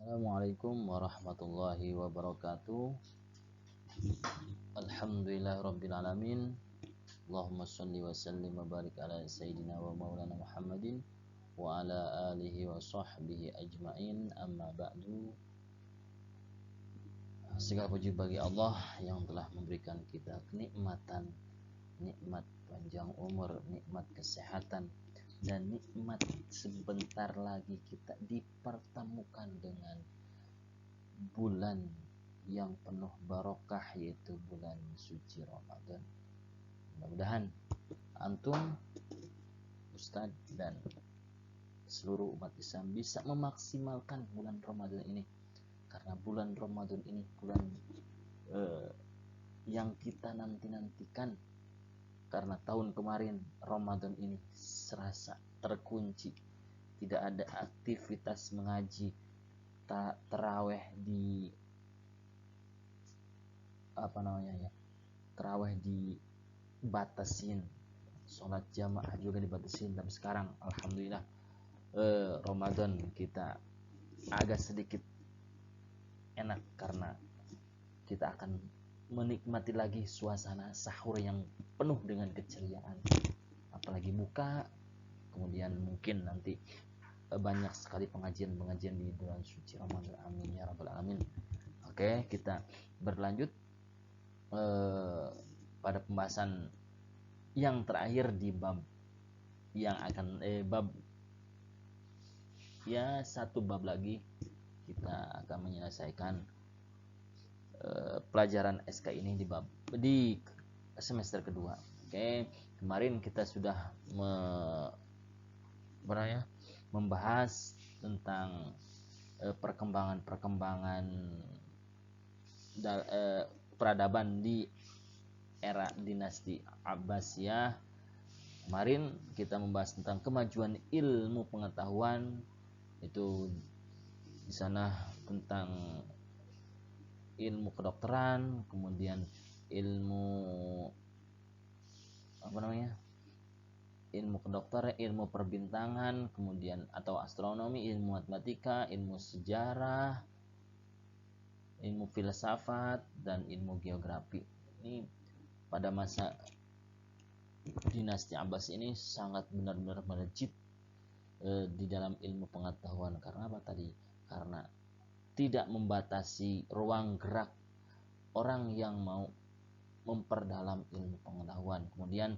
Assalamualaikum warahmatullahi wabarakatuh. Alhamdulillahirabbil alamin. Allahumma shalli wa sallim wa barik ala sayyidina wa maulana Muhammadin wa ala alihi wa sahbihi ajmain, amma ba'du. Segala puji bagi Allah yang telah memberikan kita kenikmatan, nikmat panjang umur, nikmat kesehatan, dan nikmat sebentar lagi kita dipertemukan dengan bulan yang penuh barokah, yaitu bulan suci Ramadan. Mudah-mudahan antum, Ustadz, dan seluruh umat Islam bisa memaksimalkan bulan Ramadan ini, karena bulan Ramadan ini bulan yang kita nanti-nantikan, karena tahun kemarin Ramadan ini serasa terkunci, tidak ada aktivitas mengaji, terawih terawih dibatasin, sholat jamaah juga dibatasin. Tapi sekarang alhamdulillah Ramadan kita agak sedikit enak karena kita akan menikmati lagi suasana sahur yang penuh dengan keceriaan, apalagi buka, kemudian mungkin nanti banyak sekali pengajian di bulan suci Ramadan. Amin ya rabbal alamin. Oke, kita berlanjut pada pembahasan yang terakhir di bab yang akan satu bab lagi kita akan menyelesaikan pelajaran SK ini di semester kedua. Oke, kemarin kita sudah membahas tentang perkembangan peradaban di era dinasti Abbasiyah. Kemarin kita membahas tentang kemajuan ilmu pengetahuan, itu di sana tentang ilmu kedokteran, kemudian ilmu kedokteran, ilmu perbintangan, kemudian atau astronomi, ilmu matematika, ilmu sejarah, ilmu filsafat, dan ilmu geografi. Ini pada masa dinasti Abbas ini sangat benar-benar melejit di dalam ilmu pengetahuan. Karena apa tadi? Karena tidak membatasi ruang gerak orang yang mau memperdalam ilmu pengetahuan. Kemudian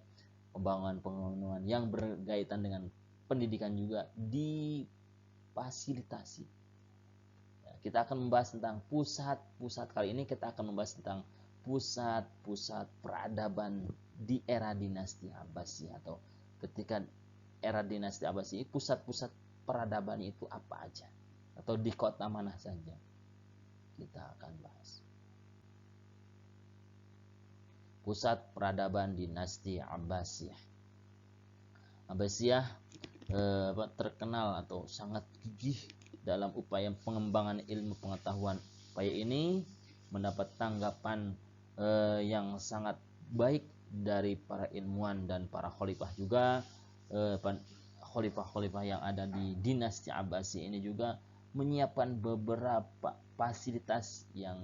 pembangunan yang berkaitan dengan pendidikan juga difasilitasi. Kita akan membahas tentang pusat-pusat. Kali ini kita akan membahas tentang pusat-pusat peradaban di era dinasti Abbasiyah, atau ketika era dinasti Abbasiyah, pusat-pusat peradaban itu apa aja, atau di kota mana saja, kita akan bahas. Pusat peradaban dinasti Abbasiyah. Abbasiyah terkenal atau sangat gigih dalam upaya pengembangan ilmu pengetahuan. Upaya ini mendapat tanggapan yang sangat baik dari para ilmuwan dan para khalifah juga. Khalifah-khalifah yang ada di dinasti Abbasiyah ini juga menyiapkan beberapa fasilitas yang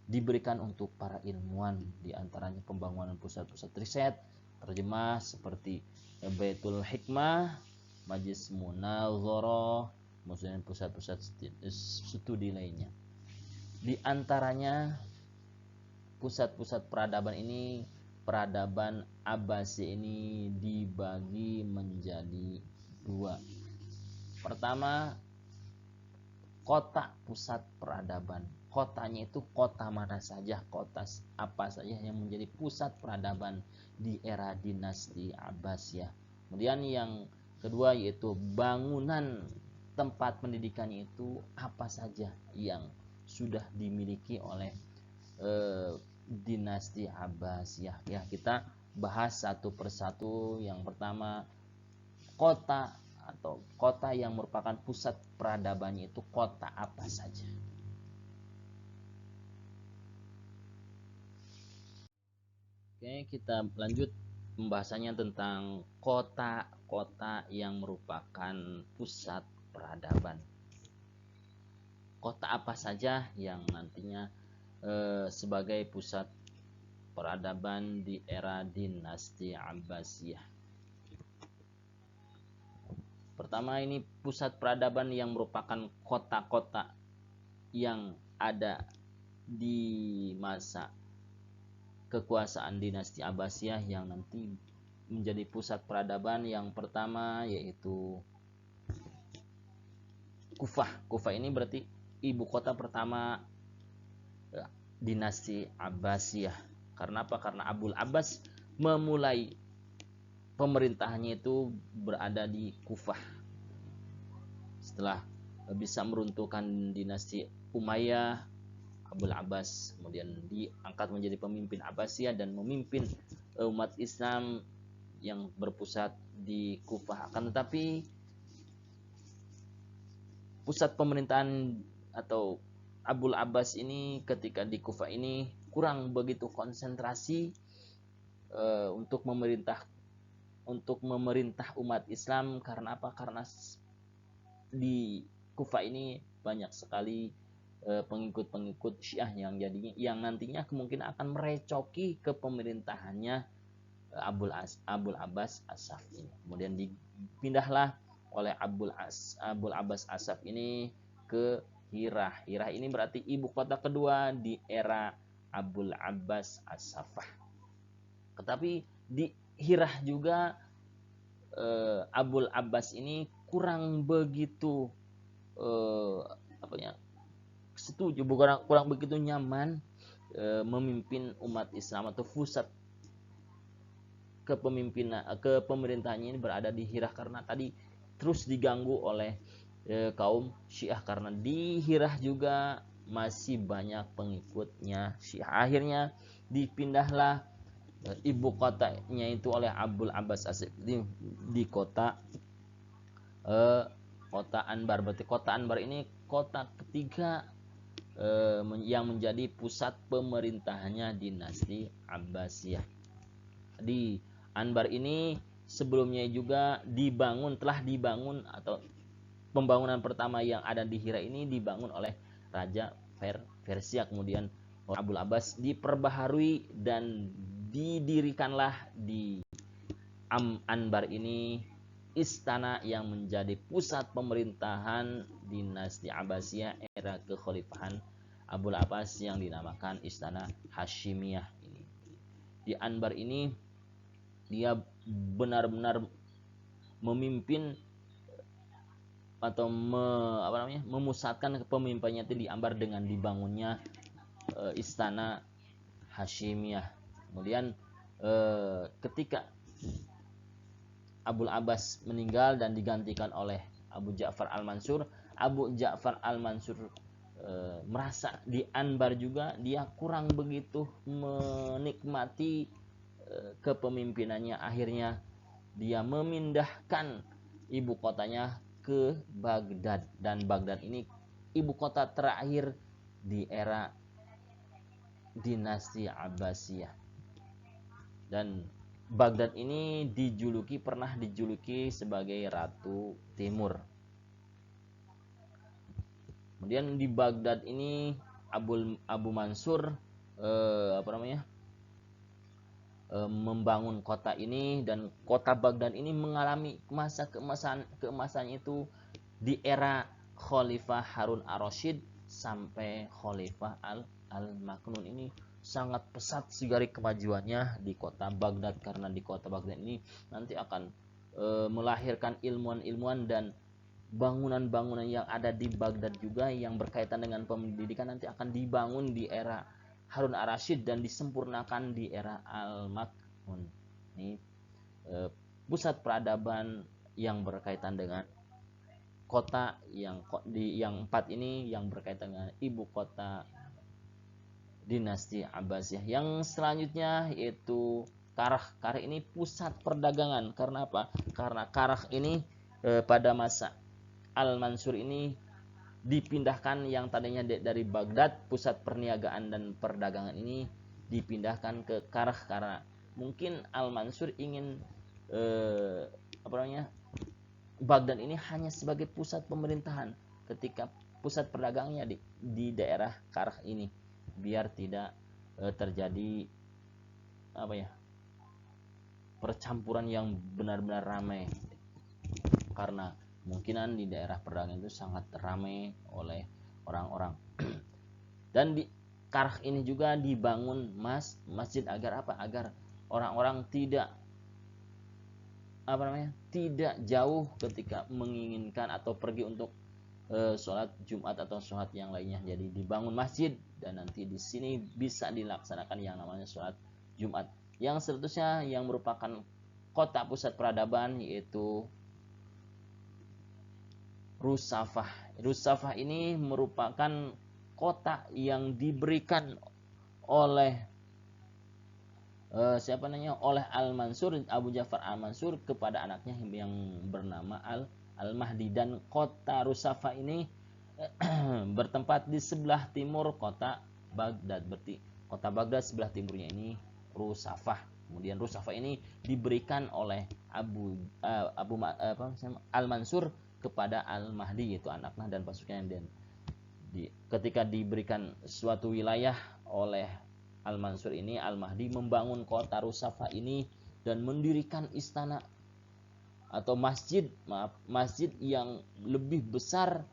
diberikan untuk para ilmuwan, di antaranya pembangunan pusat-pusat riset, terjemah seperti Baitul Hikmah, Majlis Munazarah, maksudnya pusat-pusat studi lainnya. Di antaranya pusat-pusat peradaban ini, peradaban Abbasiyah ini dibagi menjadi dua. Pertama, kota pusat peradaban. Kotanya itu kota mana saja, kota apa saja yang menjadi pusat peradaban di era dinasti Abbasiyah. Kemudian yang kedua yaitu bangunan tempat pendidikannya itu apa saja yang sudah dimiliki oleh dinasti Abbasiyah. Ya, kita bahas satu persatu. Yang pertama, kota atau kota yang merupakan pusat peradabannya itu kota apa saja. Oke, kita lanjut pembahasannya tentang kota-kota yang merupakan pusat peradaban. kota apa saja yang nantinya sebagai pusat peradaban di era dinasti Abbasiyah. Pertama, ini pusat peradaban yang merupakan kota-kota yang ada di masa kekuasaan dinasti Abbasiyah yang nanti menjadi pusat peradaban. Yang pertama yaitu Kufah. Kufah ini berarti ibu kota pertama dinasti Abbasiyah. Karena apa? Karena Abul Abbas memulai pemerintahannya itu berada di Kufah. Setelah bisa meruntuhkan dinasti Umayyah, Abul Abbas kemudian diangkat menjadi pemimpin Abbasiyah dan memimpin umat Islam yang berpusat di Kufah. Akan tetapi pusat pemerintahan atau Abul Abbas ini ketika di Kufah ini kurang begitu konsentrasi untuk memerintah umat Islam. Karena apa? Karena di Kufah ini banyak sekali pengikut-pengikut Syiah yang nantinya kemungkinan akan merecoki kepemerintahannya Abul Abbas As-Saf ini. Kemudian dipindahlah oleh Abul Abbas As-Saf ini ke Hirah. Hirah ini berarti ibu kota kedua di era Abul Abbas As-Safah. Tetapi di Hirah juga Abul Abbas ini kurang begitu setuju, kurang begitu nyaman memimpin umat Islam atau pusat kepemerintahannya ini berada di Hirah karena tadi terus diganggu oleh kaum Syiah. Karena di Hirah juga masih banyak pengikutnya Syiah. Akhirnya dipindahlah ibu kotanya itu oleh Abul Abbas As-Saf di kota Anbar. Berarti kota Anbar ini kota ketiga yang menjadi pusat pemerintahannya dinasti Abbasiyah. Di Anbar ini sebelumnya juga telah dibangun atau pembangunan pertama yang ada di Hira ini dibangun oleh Raja Persia. Kemudian Abul Abbas diperbaharui dan didirikanlah di Anbar ini istana yang menjadi pusat pemerintahan dinasti Abbasiyah era kekhalifahan Abul Abbas yang dinamakan Istana Hashimiyah ini. Di Anbar ini dia benar-benar memimpin atau memusatkan kepemimpinannya itu di Anbar dengan dibangunnya Istana Hashimiyah. Kemudian ketika Abul Abbas meninggal dan digantikan oleh Abu Ja'far Al-Mansur, Abu Ja'far Al-Mansur merasa di Anbar juga dia kurang begitu menikmati kepemimpinannya. Akhirnya dia memindahkan ibu kotanya ke Baghdad, dan Baghdad ini ibu kota terakhir di era dinasti Abbasiyah. Dan Baghdad ini pernah dijuluki sebagai Ratu Timur. Kemudian di Baghdad ini Abu Mansur membangun kota ini, dan kota Baghdad ini mengalami masa keemasannya itu di era Khalifah Harun Ar-Rasyid sampai Khalifah Al-Maknun. Ini sangat pesat sekali kemajuannya di kota Baghdad, karena di kota Baghdad ini nanti akan melahirkan ilmuwan-ilmuwan dan bangunan-bangunan yang ada di Baghdad juga yang berkaitan dengan pendidikan nanti akan dibangun di era Harun Ar-Rasyid dan disempurnakan di era Al-Maknun. Ini pusat peradaban yang berkaitan dengan kota yang empat ini yang berkaitan dengan ibu kota dinasti Abbasiyah. Yang selanjutnya yaitu Karah. Karah ini pusat perdagangan. Karena apa? Karena Karah ini pada masa Al-Mansur ini dipindahkan, yang tadinya dari Baghdad pusat perniagaan dan perdagangan ini dipindahkan ke Karah karena mungkin Al-Mansur ingin Baghdad ini hanya sebagai pusat pemerintahan. Ketika pusat perdagangnya di daerah Karah ini, biar tidak terjadi percampuran yang benar-benar ramai, karena kemungkinan di daerah perdagangan itu sangat ramai oleh orang-orang. Dan di Karah ini juga dibangun masjid agar agar orang-orang tidak tidak jauh ketika menginginkan atau pergi untuk sholat Jumat atau sholat yang lainnya. Jadi dibangun masjid dan nanti di sini bisa dilaksanakan yang namanya sholat Jumat. Yang seterusnya yang merupakan kota pusat peradaban yaitu Rusafah. Rusafah ini merupakan kota yang diberikan oleh oleh Al-Mansur, Abu Ja'far Al-Mansur kepada anaknya yang bernama Al-Mahdi. Dan kota Rusafah ini bertempat di sebelah timur kota Baghdad. Berarti kota Baghdad sebelah timurnya ini Rusafah. Kemudian Rusafah ini diberikan oleh Al-Mansur kepada Al-Mahdi, yaitu anaknya dan pasukannya. Dan ketika diberikan suatu wilayah oleh Al-Mansur ini, Al-Mahdi membangun kota Rusafah ini dan mendirikan istana atau masjid yang lebih besar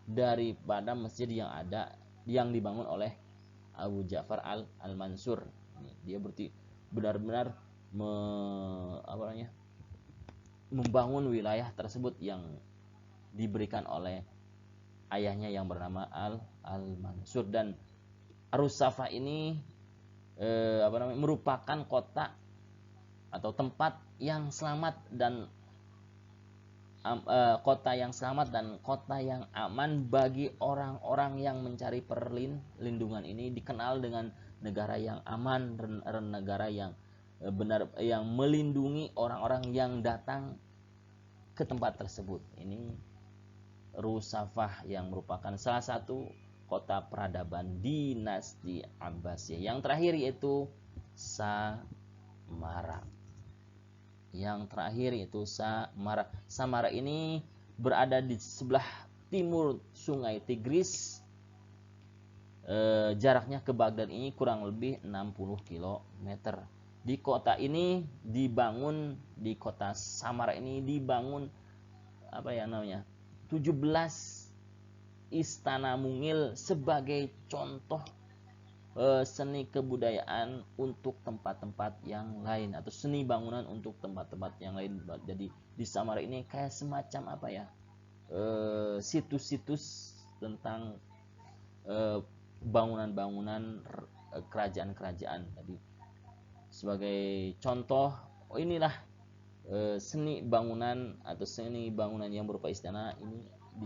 daripada masjid yang dibangun oleh Abu Ja'far Al-Mansur. Dia berarti benar-benar membangun wilayah tersebut yang diberikan oleh ayahnya yang bernama Al-Mansur. Dan Rusafah ini merupakan kota atau tempat yang selamat dan kota yang aman bagi orang-orang yang mencari perlindungan. Ini dikenal dengan negara yang aman, negara yang benar, yang melindungi orang-orang yang datang ke tempat tersebut. Ini Rusafah yang merupakan salah satu kota peradaban dinasti Abbasiyah. Yang terakhir yaitu Samara. Samara ini berada di sebelah timur Sungai Tigris. Jaraknya ke Baghdad ini kurang lebih 60 km. Di kota Samara ini dibangun 17 istana mungil sebagai contoh seni kebudayaan untuk tempat-tempat yang lain, atau seni bangunan untuk tempat-tempat yang lain. Jadi di Samara ini kayak semacam situs-situs tentang bangunan-bangunan kerajaan-kerajaan. Jadi sebagai contoh, inilah seni bangunan yang berupa istana ini di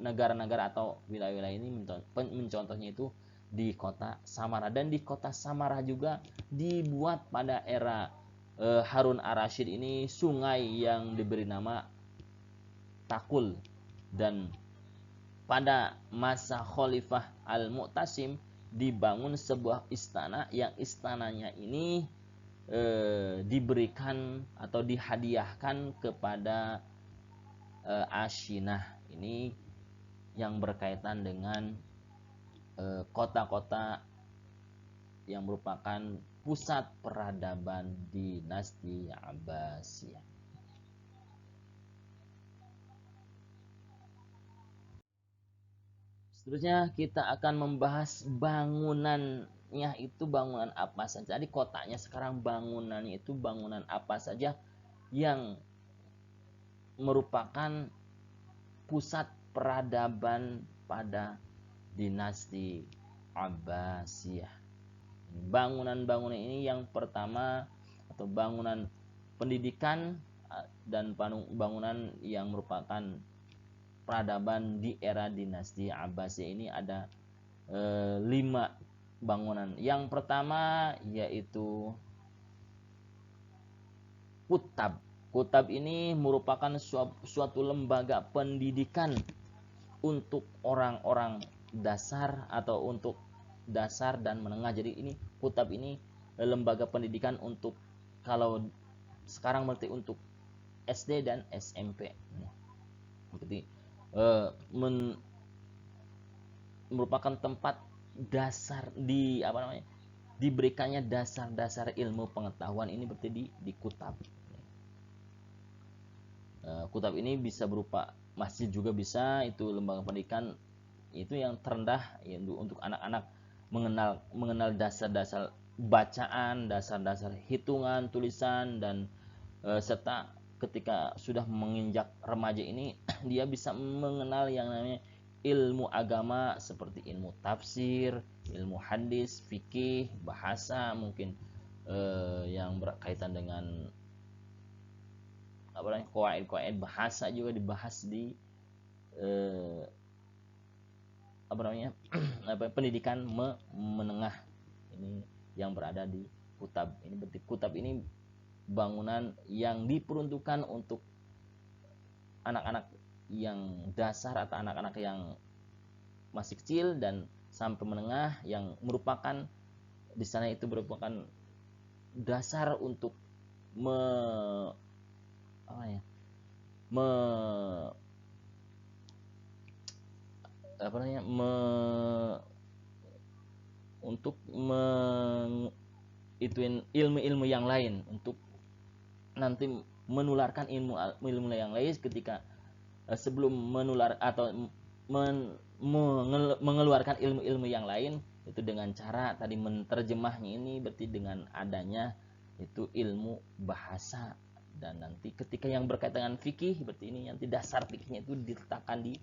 negara-negara atau wilayah-wilayah ini. Mencontohnya itu di kota Samara. Dan di kota Samara juga dibuat pada era Harun Ar-Rasyid ini sungai yang diberi nama Takul. Dan pada masa Khalifah Al-Mu'tasim dibangun sebuah istana yang istananya ini diberikan atau dihadiahkan kepada Ashinah. Ini yang berkaitan dengan kota-kota yang merupakan pusat peradaban dinasti Abbasiyah. Seterusnya kita akan membahas bangunannya itu bangunan apa saja. Jadi kotanya sekarang bangunannya itu bangunan apa saja yang merupakan pusat peradaban pada dinasti Abbasiyah. Bangunan-bangunan ini yang pertama atau bangunan pendidikan dan bangunan yang merupakan peradaban di era dinasti Abbasiyah ini ada 5 bangunan. Yang pertama yaitu Kutab. Kutab ini merupakan suatu lembaga pendidikan untuk orang-orang dasar atau untuk dasar dan menengah. Jadi ini Kutab ini lembaga pendidikan untuk, kalau sekarang berarti untuk SD dan SMP. Berarti merupakan tempat dasar diberikannya dasar-dasar ilmu pengetahuan ini berarti di kutab. Kutab ini bisa berupa masjid juga bisa, itu lembaga pendidikan itu yang terendah ya, untuk anak-anak mengenal dasar-dasar bacaan, dasar-dasar hitungan, tulisan, dan serta ketika sudah menginjak remaja ini dia bisa mengenal yang namanya ilmu agama seperti ilmu tafsir, ilmu hadis, fikih, bahasa, mungkin yang berkaitan dengan qawaid bahasa juga dibahas di pendidikan menengah ini yang berada di kutab. Ini berarti kutab ini bangunan yang diperuntukkan untuk anak-anak yang dasar atau anak-anak yang masih kecil dan sampai menengah, yang merupakan di sana itu merupakan dasar untuk untuk ituin ilmu-ilmu yang lain, untuk nanti menularkan ilmu yang lain ketika sebelum menular atau mengeluarkan ilmu-ilmu yang lain, itu dengan cara tadi menerjemahnya ini berarti dengan adanya itu ilmu bahasa. Dan nanti ketika yang berkaitan dengan fikih, berarti ini nanti dasar fikihnya itu diletakkan di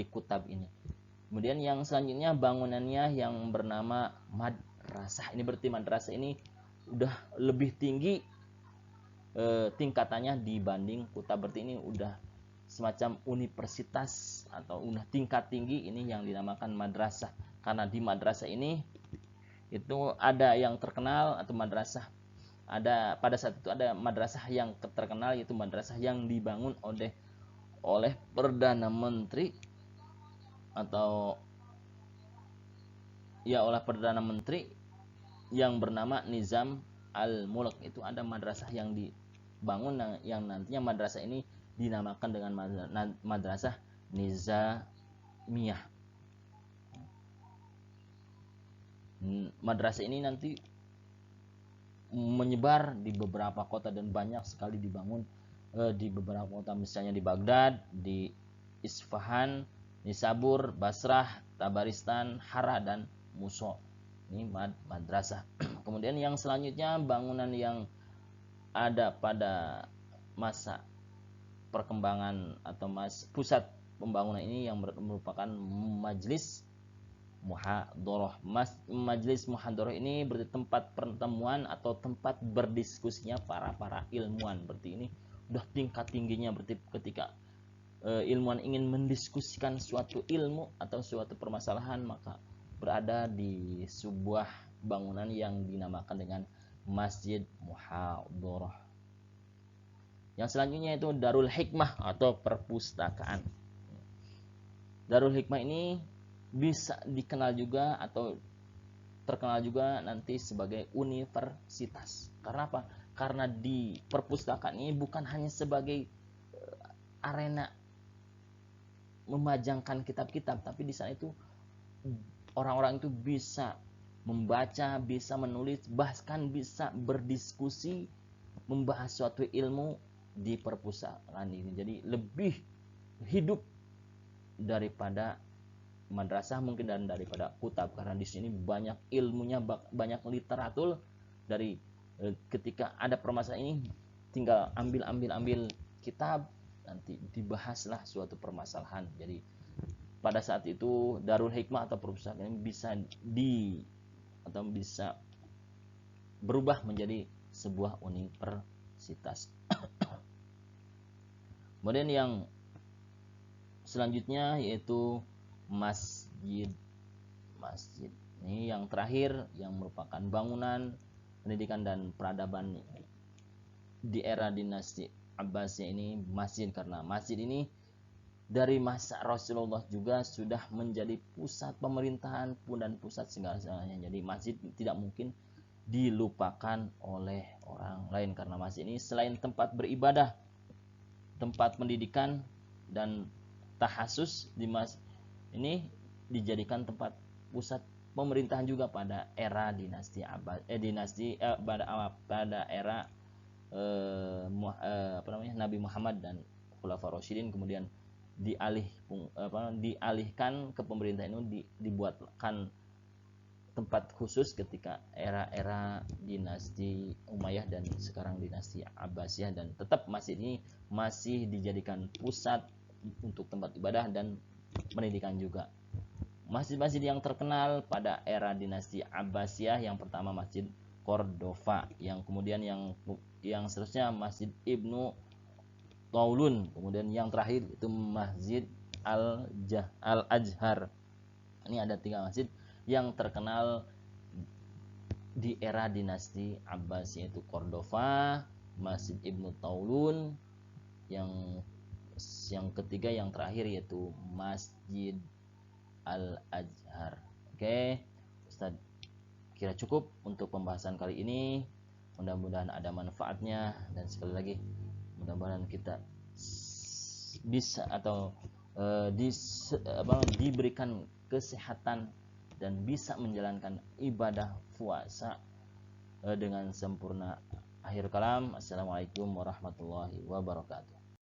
kutab ini. Kemudian yang selanjutnya bangunannya yang bernama madrasah. Ini berarti madrasah ini udah lebih tinggi tingkatannya dibanding kutab, berarti ini udah semacam universitas atau udah tingkat tinggi, ini yang dinamakan madrasah. Karena di madrasah ini itu ada yang terkenal atau madrasah, ada pada saat itu ada madrasah yang terkenal, yaitu madrasah yang dibangun oleh Perdana Menteri atau ya oleh Perdana Menteri yang bernama Nizam Al-Mulk. Itu ada madrasah yang dibangun yang nantinya madrasah ini dinamakan dengan madrasah Nizamiyah. Madrasah ini nanti menyebar di beberapa kota dan banyak sekali dibangun di beberapa kota, misalnya di Baghdad, di Isfahan, Nisabur, Basrah, Tabaristan, Hara, dan Muso. Ini madrasah. Kemudian yang selanjutnya bangunan yang ada pada masa perkembangan atau pusat pembangunan ini yang merupakan Majlis Muhadharah. Majlis Muhadharah ini berarti tempat pertemuan atau tempat berdiskusinya para ilmuwan. Berarti ini udah tingkat tingginya, berarti ketika ilmuwan ingin mendiskusikan suatu ilmu atau suatu permasalahan, maka berada di sebuah bangunan yang dinamakan dengan Masjid Muhadharah. Yang selanjutnya itu Darul Hikmah atau perpustakaan. Darul Hikmah ini bisa dikenal juga atau terkenal juga nanti sebagai universitas. Karena apa? Karena di perpustakaan ini bukan hanya sebagai arena memajangkan kitab-kitab, tapi di sana itu orang-orang itu bisa membaca, bisa menulis, bahkan bisa berdiskusi membahas suatu ilmu di perpustakaan ini. Jadi lebih hidup daripada madrasah mungkin dan daripada kutab, karena di sini banyak ilmunya, banyak literatur. Dari ketika ada permasalahan ini tinggal ambil kitab, nanti dibahaslah suatu permasalahan. Jadi pada saat itu Darul Hikmah atau perpustakaan ini bisa berubah menjadi sebuah universitas. Kemudian yang selanjutnya yaitu masjid. Ini yang terakhir, yang merupakan bangunan pendidikan dan peradaban di era dinasti Abbasiyah ini, masjid. Karena masjid ini dari masa Rasulullah juga sudah menjadi pusat pemerintahan pun dan pusat segala-galanya. Jadi masjid tidak mungkin dilupakan oleh orang lain, karena masjid ini selain tempat beribadah, tempat pendidikan dan tahasus di masjid ini dijadikan tempat pusat pemerintahan juga pada era dinasti pada era Nabi Muhammad dan Khulafaur Rasyidin. Kemudian dialihkan ke pemerintahan itu, dibuatkan tempat khusus ketika era-era dinasti Umayyah dan sekarang dinasti Abbasiyah, dan tetap masjid ini masih dijadikan pusat untuk tempat ibadah dan pendidikan juga. Masjid-masjid yang terkenal pada era dinasti Abbasiyah, yang pertama Masjid Cordova, yang kemudian yang seterusnya Masjid Ibnu Taulun, kemudian yang terakhir itu Masjid Al-Azhar. Ini ada 3 masjid yang terkenal di era dinasti Abbas, yaitu Cordova, Masjid Ibnu Taulun, yang ketiga yang terakhir yaitu Masjid Al-Azhar. Oke, Ustaz kira cukup untuk pembahasan kali ini. Mudah-mudahan ada manfaatnya, dan sekali lagi mudah-mudahan kita bisa atau diberikan kesehatan dan bisa menjalankan ibadah puasa dengan sempurna. Akhir kalam, assalamualaikum warahmatullahi wabarakatuh.